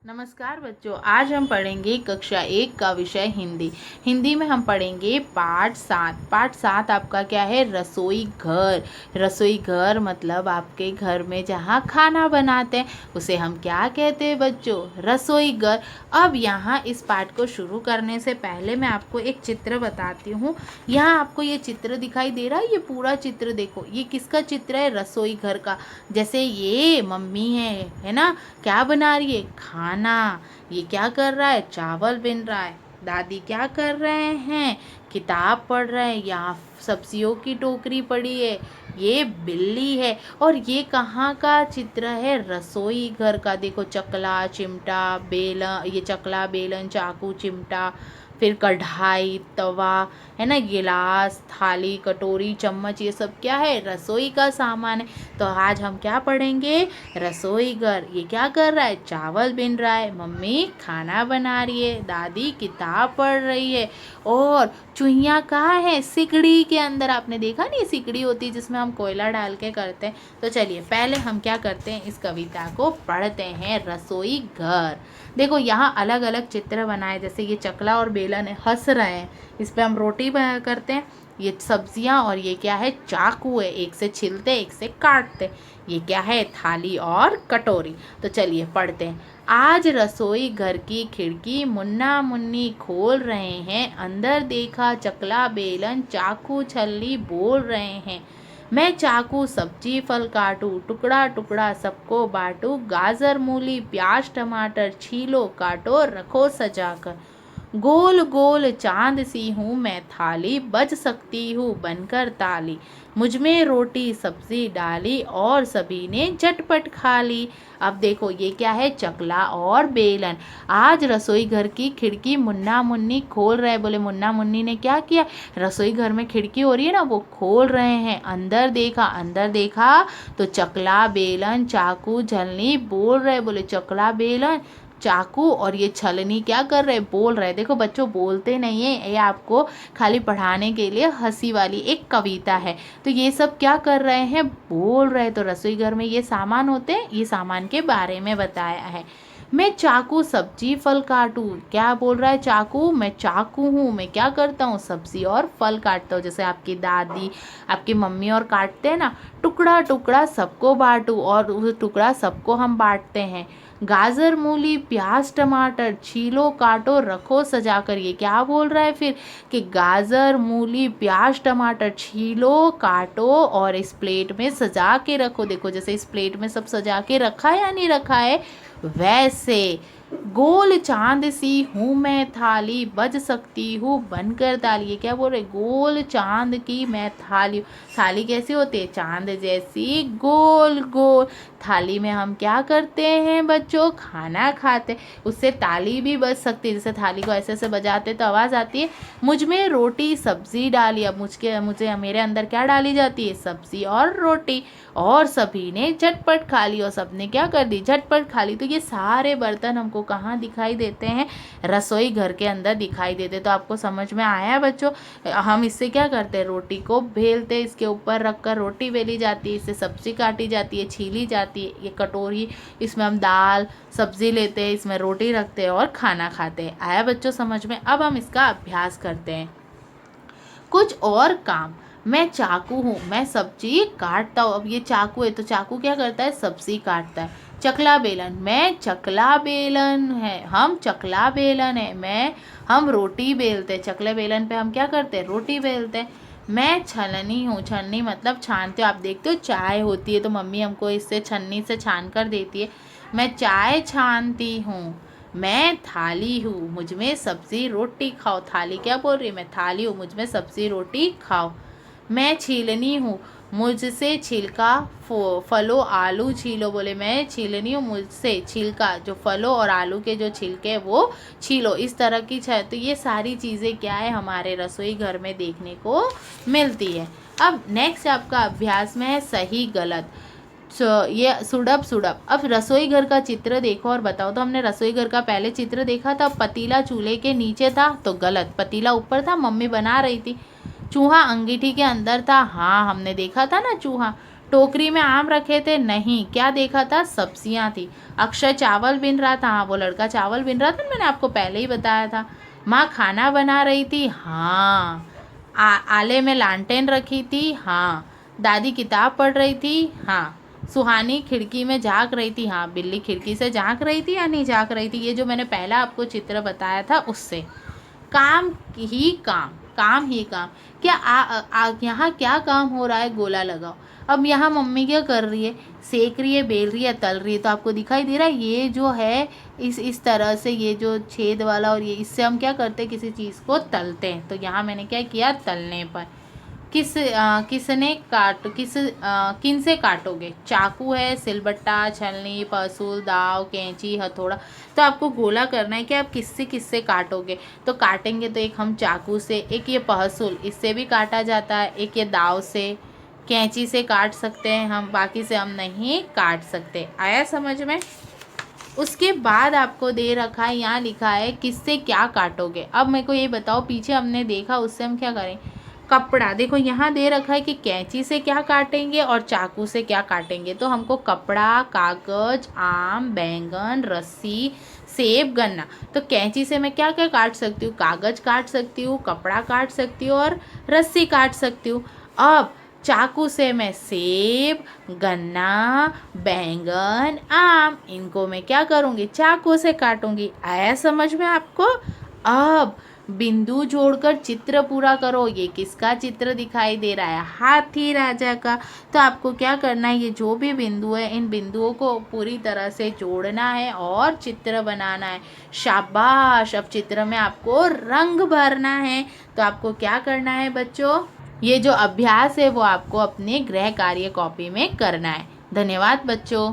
नमस्कार बच्चों, आज हम पढ़ेंगे कक्षा 1 का विषय हिंदी। हिंदी में हम पढ़ेंगे पाठ 7। पाठ 7 आपका क्या है? रसोई घर। रसोई घर मतलब आपके घर में जहाँ खाना बनाते हैं उसे हम क्या कहते हैं बच्चों? रसोई घर। अब यहाँ इस पाठ को शुरू करने से पहले मैं आपको एक चित्र बताती हूँ। यहाँ आपको ये चित्र दिखाई दे रहा है, ये पूरा चित्र देखो। ये किसका चित्र है? रसोई घर का। जैसे ये मम्मी है ना, क्या बना रही है? खाना। ये क्या कर रहा है? चावल बिन रहा है। दादी क्या कर रहे हैं? किताब पढ़ रहे हैं। यहाँ सब्जियों की टोकरी पड़ी है। ये बिल्ली है। और ये कहाँ का चित्र है? रसोई घर का। देखो, चकला चिमटा बेलन, ये चकला बेलन चाकू चिमटा, फिर कढ़ाई तवा है ना, गिलास थाली कटोरी चम्मच, ये सब क्या है? रसोई का सामान है। तो आज हम क्या पढ़ेंगे? रसोई घर। ये क्या कर रहा है? चावल बिन रहा है। मम्मी खाना बना रही है। दादी किताब पढ़ रही है। और चूहियाँ कहाँ है? सिकड़ी के अंदर। आपने देखा नहीं, सिकड़ी होती है जिसमें हम कोयला डाल के करते हैं। तो चलिए पहले हम क्या करते हैं, इस कविता को पढ़ते हैं। रसोई घर। देखो यहाँ अलग अलग चित्र बनाए, जैसे ये चकला और बेलन है, हंस रहे हैं। इस पे हम रोटी करते हैं। ये सब्जियां, और ये क्या है? चाकू है, एक से छिलते एक से काटते। ये क्या है? थाली और कटोरी। तो चलिए पढ़ते हैं। आज रसोई घर की खिड़की मुन्ना मुन्नी खोल रहे हैं। अंदर देखा चकला बेलन चाकू छल्ली बोल रहे हैं। मैं चाकू सब्जी फल काटूं, टुकड़ा टुकड़ा सबको बांटूं। गाजर मूली प्याज टमाटर छीलो काटो रखो सजाकर। गोल गोल चांद सी हूँ मैं थाली, बज सकती हूँ बनकर ताली। मुझ में रोटी सब्जी डाली और सभी ने झटपट खा ली। अब देखो ये क्या है? चकला और बेलन। आज रसोई घर की खिड़की मुन्ना मुन्नी खोल रहे। बोले मुन्ना मुन्नी ने क्या किया? रसोई घर में खिड़की हो रही है ना, वो खोल रहे हैं। अंदर देखा, अंदर देखा तो चकला बेलन चाकू छलनी बोल रहे। बोले चकला बेलन चाकू और ये छलनी क्या कर रहे? बोल रहे। देखो बच्चों, बोलते नहीं है, ये आपको खाली पढ़ाने के लिए हंसी वाली एक कविता है। तो ये सब क्या कर रहे हैं? बोल रहे। तो रसोई घर में ये सामान होते हैं, ये सामान के बारे में बताया है। मैं चाकू सब्जी फल काटूं। क्या बोल रहा है? चाकू, मैं चाकू हूँ, मैं क्या करता हूँ? सब्जी और फल काटता हूँ। जैसे आपकी दादी आपकी मम्मी और काटते हैं ना। टुकड़ा टुकड़ा सबको बांटूं, और वो टुकड़ा सबको हम बांटते हैं। गाजर मूली प्याज टमाटर छीलो काटो रखो सजाकर। ये क्या बोल रहा है फिर? कि गाजर मूली प्याज टमाटर छीलो काटो और इस प्लेट में सजा के रखो। देखो जैसे इस प्लेट में सब सजा के रखा है या नहीं रखा है, वैसे। गोल चांद सी हूँ मैं थाली, बज सकती हूँ बनकर ताली। ये क्या बोल रहे? गोल चांद की मैं थाली। थाली कैसी होती है? चांद जैसी गोल गोल। थाली में हम क्या करते हैं बच्चों? खाना खाते। उससे ताली भी बज सकती है। जैसे थाली को ऐसे ऐसे बजाते तो आवाज़ आती है। मुझ में रोटी सब्जी डाली। अब मुझे मेरे अंदर क्या डाली जाती है? सब्जी और रोटी। और सभी ने झटपट खा ली, और सबने क्या कर दी? झटपट खा ली। तो ये सारे बर्तन हमको कहाँ दिखाई देते हैं? रसोई घर के अंदर दिखाई देते। तो आपको समझ में आया बच्चों? हम इससे क्या करते हैं? रोटी को बेलते, इसके ऊपर रखकर रोटी बेली जाती है, इससे सब्जी काटी जाती है, छीली जाती है। ये कटोरी, इसमें हम दाल सब्जी लेते हैं, इसमें रोटी रखते हैं और खाना खाते हैं। आया बच्चों समझ में? अब हम इसका अभ्यास करते हैं। कुछ और काम। मैं चाकू हूँ, मैं सब्जी काटता हूँ। अब ये चाकू है तो चाकू क्या करता है? सब्जी काटता है। चकला बेलन, मैं चकला बेलन है, हम चकला बेलन है। हम रोटी बेलते हैं। चकले बेलन पे हम क्या करते हैं? रोटी बेलते हैं। मैं छलनी हूँ, छलनी मतलब छानते हो। आप देखते हो चाय होती है तो मम्मी हमको इससे छन्नी से छान कर देती है। मैं चाय छानती हूँ। मैं थाली हूँ, मुझ में सब्जी रोटी खाओ। थाली क्या बोल रही है? मैं थाली हूँ, मुझ में सब्जी रोटी खाओ। मैं छीलनी हूँ, मुझसे छिलका फलो आलू छीलो। बोले मैं छीलनी हूँ, मुझसे छिलका जो फलों और आलू के जो छिलके हैं वो छीलो। इस तरह की तो ये सारी चीज़ें क्या है? हमारे रसोई घर में देखने को मिलती है। अब नेक्स्ट आपका अभ्यास में है सही गलत। ये सुडब सुडब। अब रसोई घर का चित्र देखो और बताओ। तो हमने रसोई घर का पहले चित्र देखा था, पतीला चूल्हे के नीचे था, तो गलत। पतीला ऊपर था, मम्मी बना रही थी। चूहा अंगीठी के अंदर था, हाँ हमने देखा था ना चूहा। टोकरी में आम रखे थे, नहीं। क्या देखा था? सब्जियां थी। अक्षय चावल बीन रहा था, हाँ वो लड़का चावल बीन रहा था, मैंने आपको पहले ही बताया था। माँ खाना बना रही थी, हाँ। आले में लालटेन रखी थी, हाँ। दादी किताब पढ़ रही थी, हाँ। सुहानी खिड़की में झांक रही थी, हाँ। बिल्ली खिड़की से झांक रही थी या नहीं झांक रही थी? ये जो मैंने पहला आपको चित्र बताया था उससे। काम ही काम, काम ही काम। क्या यहाँ क्या काम हो रहा है? गोला लगाओ। अब यहाँ मम्मी क्या कर रही है? सेक रही है, बेल रही है, तल रही है। तो आपको दिखाई दे रहा है ये जो है इस तरह से, ये जो छेद वाला, और ये इससे हम क्या करते हैं? किसी चीज़ को तलते हैं। तो यहाँ मैंने क्या किया? तलने पर। किन से काटोगे? चाकू है, सिलबट्टा, छलनी, पसूल, दाव, कैंची, हथौड़ा। तो आपको गोला करना है कि आप किससे काटोगे। तो काटेंगे तो एक हम चाकू से, एक ये पहसुल, इससे भी काटा जाता है, एक ये दाव से, कैंची से काट सकते हैं हम, बाकी से हम नहीं काट सकते। आया समझ में? उसके बाद आपको दे रखा है, यहाँ लिखा है किससे क्या काटोगे। अब मेरे को ये बताओ, पीछे हमने देखा उससे हम क्या करें? कपड़ा। देखो यहाँ दे रखा है कि कैंची से क्या काटेंगे और चाकू से क्या काटेंगे। तो हमको कपड़ा, कागज, आम, बैंगन, रस्सी, सेब, गन्ना। तो कैंची से मैं क्या क्या काट सकती हूँ? कागज काट सकती हूँ, कपड़ा काट सकती हूँ और रस्सी काट सकती हूँ। अब चाकू से मैं सेब, गन्ना, बैंगन, आम, इनको मैं क्या करूँगी? चाकू से काटूंगी। आया समझ में आपको? अब बिंदु जोड़कर चित्र पूरा करो। ये किसका चित्र दिखाई दे रहा है? हाथी राजा का। तो आपको क्या करना है? ये जो भी बिंदु है, इन बिंदुओं को पूरी तरह से जोड़ना है और चित्र बनाना है। शाबाश! अब चित्र में आपको रंग भरना है। तो आपको क्या करना है बच्चों? ये जो अभ्यास है वो आपको अपने गृह कार्य कॉपी में करना है। धन्यवाद बच्चों।